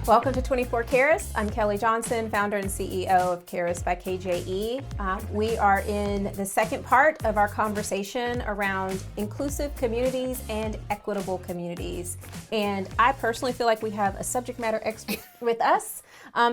Welcome to 24 C.A.R.E. I'm Kelly Johnson, founder and CEO of C.A.R.E. by KJE. We are in the second part of our conversation around inclusive communities and equitable communities. And I personally feel like we have a subject matter expert with us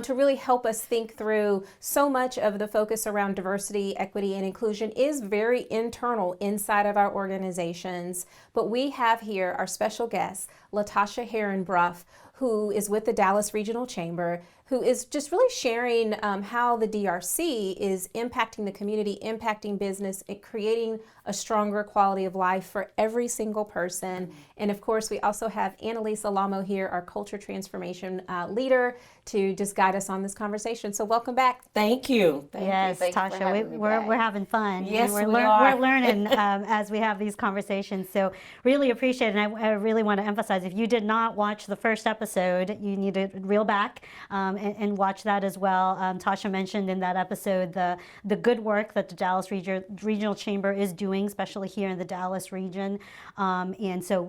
to really help us think through so much of the focus around diversity, equity, and inclusion is very internal inside of our organizations. But we have here our special guest, Latosha Herron-Bruff, who is with the Dallas Regional Chamber, who is just really sharing how the DRC is impacting the community, impacting business, and creating a stronger quality of life for every single person. And of course, we also have Annalise Alamo here, our culture transformation leader, to just guide us on this conversation. So welcome back. Thank you. Yes, Tasha, we're having fun. Yes, and we are. We're learning as we have these conversations. So really appreciate it. And I really want to emphasize, if you did not watch the first episode, you need to reel back and watch that as well. Tasha mentioned in that episode the good work that the Dallas Regional Chamber is doing, especially here in the Dallas region. And so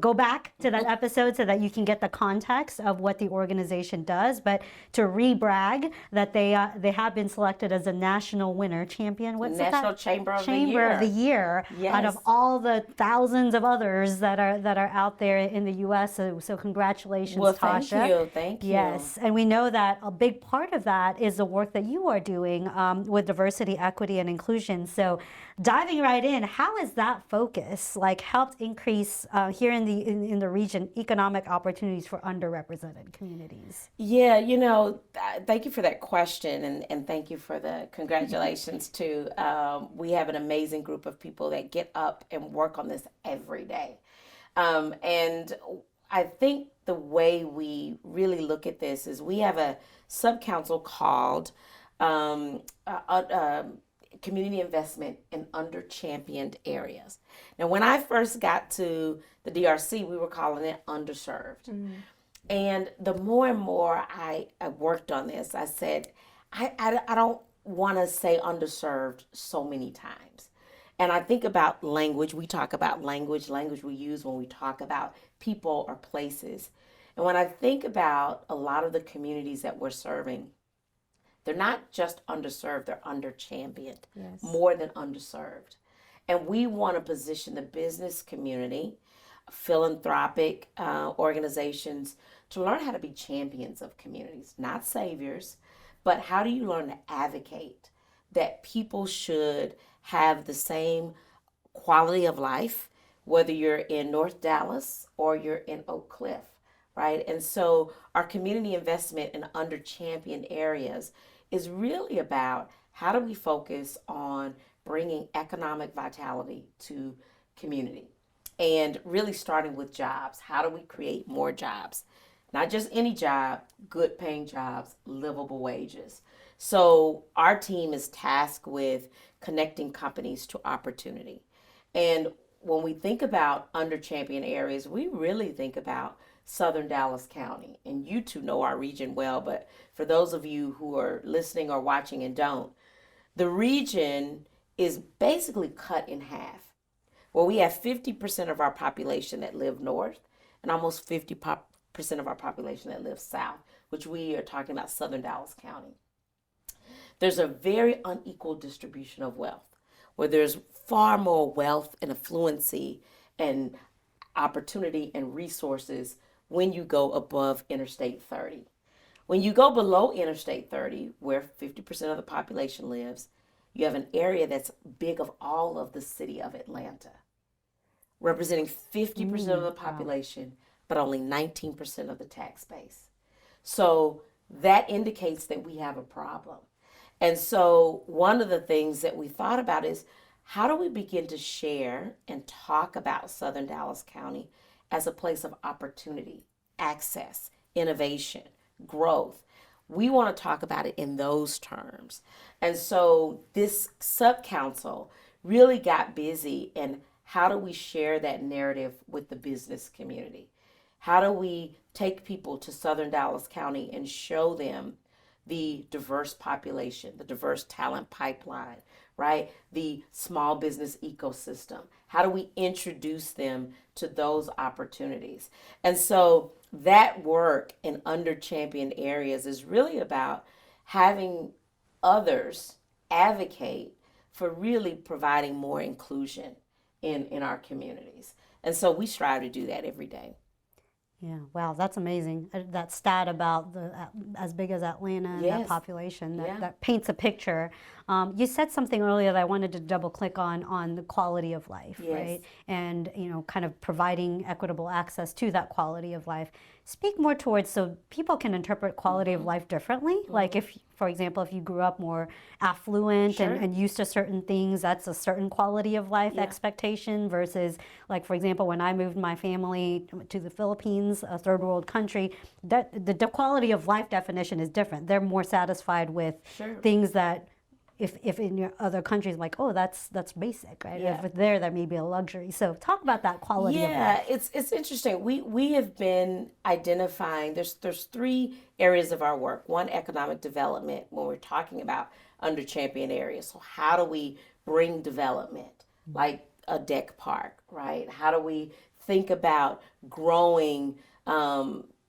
go back to that episode so that you can get the context of what the organization does. But to re-brag that they have been selected as a national winner, champion. National Chamber of the Year. Yes. Out of all the thousands of others that are out there in the U.S. So congratulations, well, Tasha. Thank you. Yes, and we know that a big part of that is the work that you are doing with diversity, equity, and inclusion. So diving right in, how has that focus helped increase here in the region economic opportunities for underrepresented communities? Yeah, thank you for that question, and thank you for the congratulations too. We have an amazing group of people that get up and work on this every day. And I think the way we really look at this is we have a sub-council called Community Investment in Under-Championed Areas. Now, when I first got to the DRC, we were calling it underserved. Mm-hmm. And the more and more I worked on this, I said, I don't want to say underserved so many times. And I think about language. We talk about language we use when we talk about people or places. And when I think about a lot of the communities that we're serving, they're not just underserved, they're under-championed, yes. More than underserved. And we want to position the business community, philanthropic organizations, to learn how to be champions of communities, not saviors, but how do you learn to advocate that people should have the same quality of life, whether you're in North Dallas or you're in Oak Cliff, right? And so our community investment in under-championed areas is really about how do we focus on bringing economic vitality to community and really starting with jobs. How do we create more jobs? Not just any job, good paying jobs, livable wages. So our team is tasked with connecting companies to opportunity. And when we think about under-championed areas, we really think about Southern Dallas County. And you two know our region well, but for those of you who are listening or watching and don't, the region is basically cut in half, where we have 50% of our population that live north and almost 50% of our population that lives south, which we are talking about Southern Dallas County. There's a very unequal distribution of wealth, where there's far more wealth and affluency and opportunity and resources when you go above Interstate 30. When you go below Interstate 30, where 50% of the population lives, you have an area that's big of all of the city of Atlanta, representing 50% of the population, but only 19% of the tax base. So that indicates that we have a problem. And so one of the things that we thought about is, how do we begin to share and talk about Southern Dallas County as a place of opportunity, access, innovation, growth? We want to talk about it in those terms. And so this sub-council really got busy in how do we share that narrative with the business community? How do we take people to Southern Dallas County and show them the diverse population, the diverse talent pipeline, right? The small business ecosystem. How do we introduce them to those opportunities? And so that work in under-championed areas is really about having others advocate for really providing more inclusion in our communities. And so we strive to do that every day. Yeah, wow, that's amazing. That stat about the as big as Atlanta and that Yes. population, Yeah. that paints a picture. You said something earlier that I wanted to double click on the quality of life, Yes. right? And kind of providing equitable access to that quality of life. Speak more towards so people can interpret quality of life differently. Like if, for example, if you grew up more affluent Sure. and used to certain things, that's a certain quality of life expectation versus, like, for example, when I moved my family to the Philippines, a third world country, that the quality of life definition is different. They're more satisfied with Sure. things that if in your other countries, like, oh, that's basic, right? Yeah. If it's there, that may be a luxury. So talk about that quality of life. Yeah, it's interesting. We have been identifying there's three areas of our work. One, economic development when we're talking about under champion areas. So how do we bring development like a deck park, right? How do we think about growing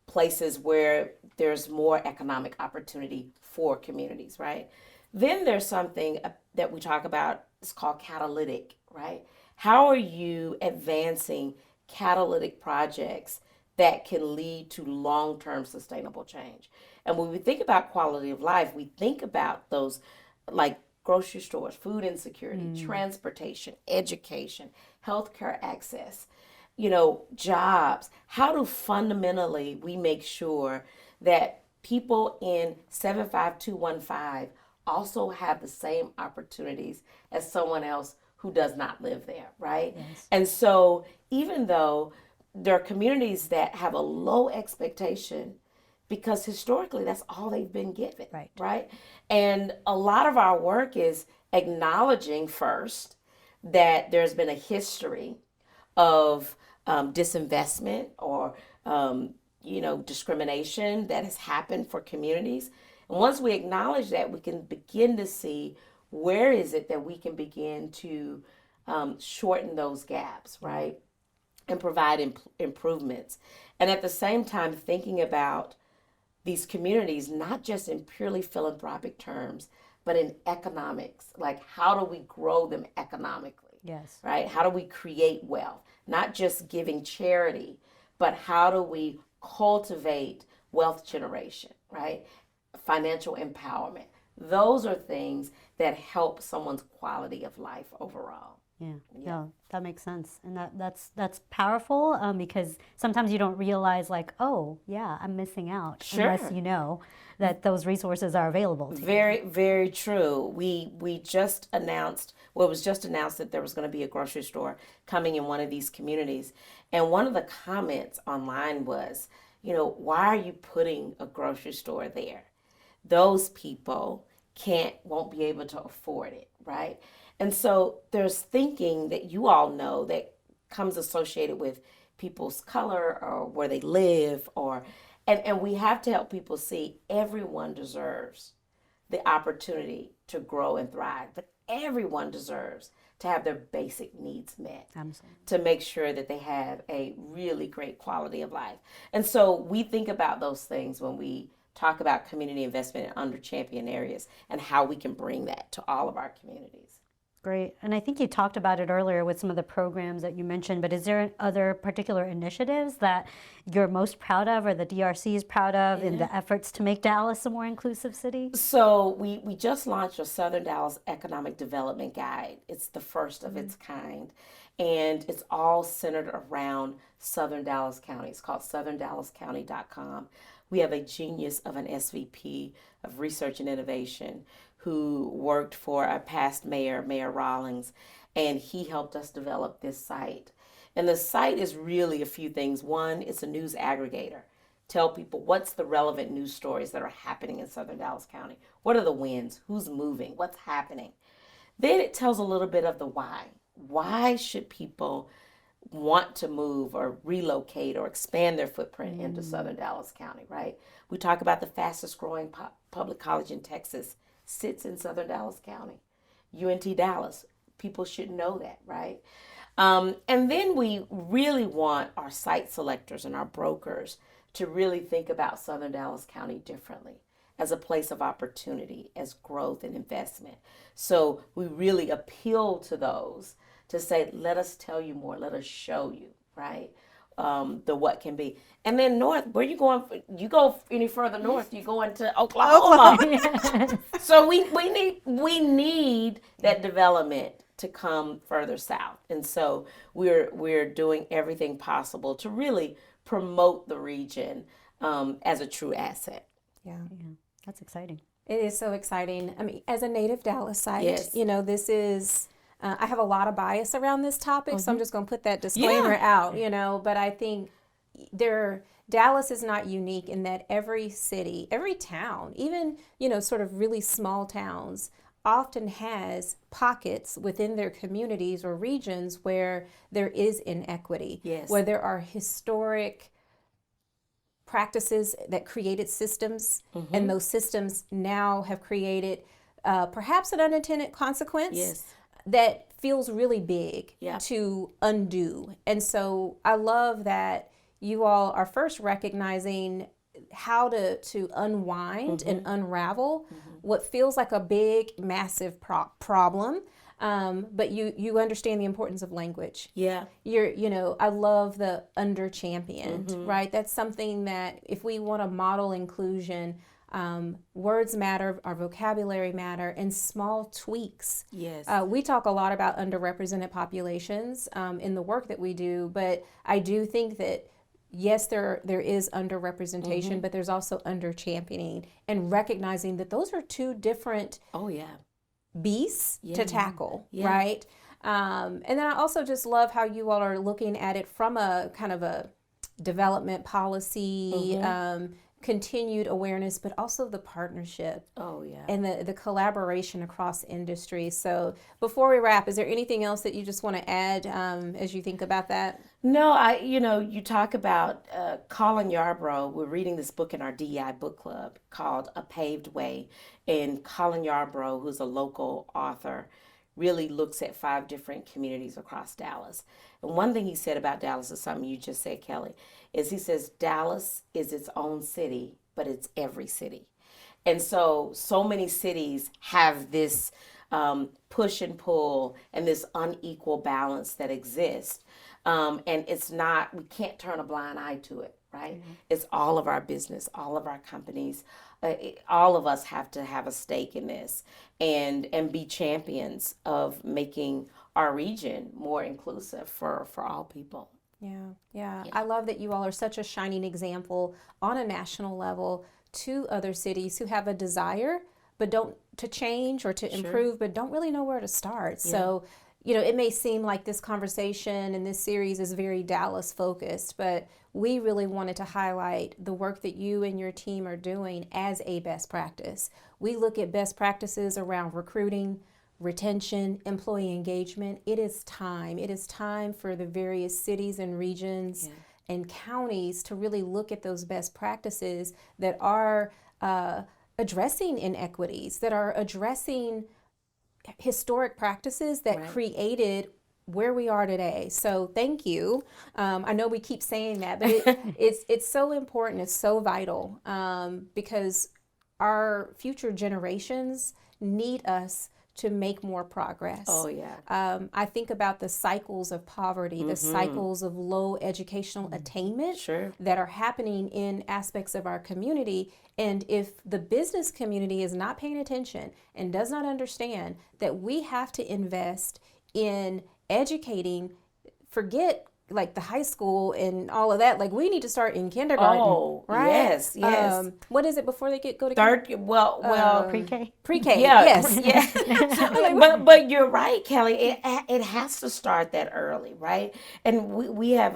places where there's more economic opportunity for communities, right? Then there's something that we talk about, it's called catalytic, right? How are you advancing catalytic projects that can lead to long-term sustainable change? And when we think about quality of life, we think about those like grocery stores, food insecurity, transportation, education, healthcare access, jobs. How do fundamentally we make sure that people in 75215 also have the same opportunities as someone else who does not live there, right? Yes. And so even though there are communities that have a low expectation because historically that's all they've been given, right? And a lot of our work is acknowledging first that there's been a history of disinvestment or discrimination that has happened for communities. And once we acknowledge that, we can begin to see where is it that we can begin to shorten those gaps, right? And provide improvements. And at the same time, thinking about these communities, not just in purely philanthropic terms, but in economics. Like, how do we grow them economically? Yes. Right? How do we create wealth? Not just giving charity, but how do we cultivate wealth generation, right? Financial empowerment. Those are things that help someone's quality of life overall. Yeah, no, that makes sense, and that's powerful because sometimes you don't realize, like, oh, yeah, I'm missing out unless you know that those resources are available to you. Very, very true. We just announced, well, it was just announced that there was going to be a grocery store coming in one of these communities, and one of the comments online was, why are you putting a grocery store there? Those people won't be able to afford it, right? And so there's thinking that you all know that comes associated with people's color or where they live, and we have to help people see everyone deserves the opportunity to grow and thrive, but everyone deserves to have their basic needs met. Absolutely. To make sure that they have a really great quality of life. And so we think about those things when we talk about community investment in under champion areas and how we can bring that to all of our communities. Great. And I think you talked about it earlier with some of the programs that you mentioned, but is there other particular initiatives that you're most proud of or the DRC is proud of in the efforts to make Dallas a more inclusive city? So we just launched a Southern Dallas Economic Development Guide. It's the first of its kind, and it's all centered around Southern Dallas County. It's called southerndallascounty.com. We have a genius of an SVP of Research and Innovation who worked for our past mayor, Mayor Rawlings, and he helped us develop this site. And the site is really a few things. One, it's a news aggregator. Tell people what's the relevant news stories that are happening in Southern Dallas County. What are the wins? Who's moving? What's happening? Then it tells a little bit of the why. Why should people want to move or relocate or expand their footprint into Southern Dallas County, right? We talk about the fastest growing public college in Texas sits in Southern Dallas County, UNT Dallas. People should know that, right? And then we really want our site selectors and our brokers to really think about Southern Dallas County differently as a place of opportunity, as growth and investment. So we really appeal to those to say, let us tell you more, let us show you, right? The what can be. And then north, where you going? You go any further north, you go into Oklahoma. So we need that development to come further south. And so we're doing everything possible to really promote the region as a true asset. Yeah. That's exciting. It is so exciting. I mean, as a native Dallasite, Yes. this is, I have a lot of bias around this topic, so I'm just going to put that disclaimer out, but I think Dallas is not unique in that every city, every town, even, sort of really small towns, often has pockets within their communities or regions where there is inequity, Yes. where there are historic practices that created systems, and those systems now have created perhaps an unintended consequence Yes. that feels really big Yeah. to undo. And so I love that you all are first recognizing how to unwind and unravel what feels like a big, massive problem. But you understand the importance of language. Yeah. I love the under championed, right? That's something that if we want to model inclusion, words matter, our vocabulary matter, and small tweaks. Yes. We talk a lot about underrepresented populations in the work that we do, but I do think that yes, there is underrepresentation, but there's also under championing, and recognizing that those are two different beasts to tackle, right? And then I also just love how you all are looking at it from a kind of a development policy, continued awareness, but also the partnership. And the collaboration across industry. So before we wrap, is there anything else that you just want to add as you think about that? No, you talk about Colin Yarbrough. We're reading this book in our DEI book club called A Paved Way. And Colin Yarbrough, who's a local author, really looks at 5 different communities across Dallas. And one thing he said about Dallas is something you just said, Kelly, is he says Dallas is its own city, but it's every city. And so many cities have this push and pull and this unequal balance that exists. And we can't turn a blind eye to it, right? It's all of our business, all of our companies, all of us have to have a stake in this and be champions of making our region more inclusive for all people. Yeah. I love that you all are such a shining example on a national level to other cities who have a desire, but don't to change or to improve, but don't really know where to start. So, it may seem like this conversation and this series is very Dallas focused, but we really wanted to highlight the work that you and your team are doing as a best practice. We look at best practices around recruiting, retention, employee engagement. It is time. It is time for the various cities and regions and counties to really look at those best practices that are addressing inequities, that are addressing historic practices that created where we are today. So thank you. I know we keep saying that, but it's so important. It's so vital because our future generations need us to make more progress. I think about the cycles of poverty, the cycles of low educational attainment that are happening in aspects of our community. And if the business community is not paying attention and does not understand that we have to invest in educating, forget like the high school and all of that, like we need to start in kindergarten, right? Yes. What is it before they go to Pre-K? Pre-K, yes. But you're right, Kelly. It has to start that early, right? And we have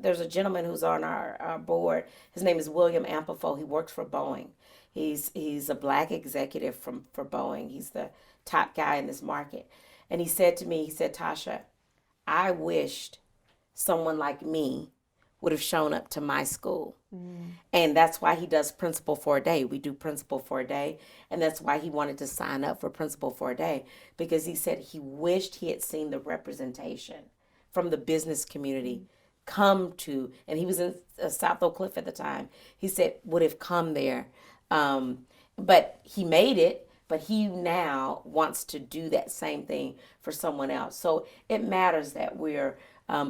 there's a gentleman who's on our board. His name is William Amplefoe. He works for Boeing. He's a Black executive for Boeing. He's the top guy in this market. And he said to me, Tasha, I wished someone like me would have shown up to my school. And that's why he does Principal for a Day. We do Principal for a Day. And that's why he wanted to sign up for Principal for a Day, because he said he wished he had seen the representation from the business community come to, and he was in South Oak Cliff at the time, he said would have come there. But he made it, but he now wants to do that same thing for someone else. So it matters that we're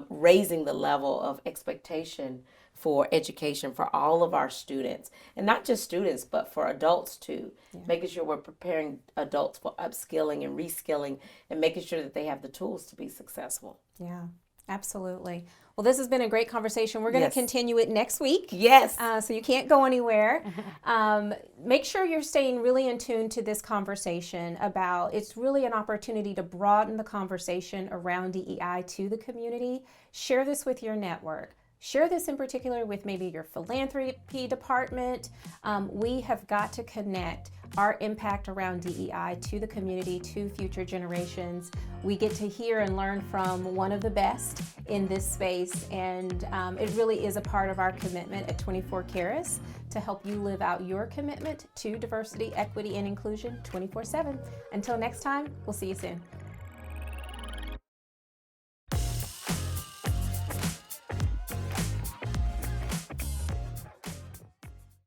raising the level of expectation for education for all of our students, and not just students, but for adults too. Yeah. Making sure we're preparing adults for upskilling and reskilling, and making sure that they have the tools to be successful. Yeah, absolutely. Well, this has been a great conversation. We're going to continue it next week. Yes. So you can't go anywhere. Make sure you're staying really in tune to this conversation about, it's really an opportunity to broaden the conversation around DEI to the community. Share this with your network. Share this in particular with maybe your philanthropy department. We have got to connect our impact around DEI to the community, to future generations. We get to hear and learn from one of the best in this space, and it really is a part of our commitment at 24 C.A.R.E to help you live out your commitment to diversity, equity, and inclusion 24/7. Until next time, we'll see you soon.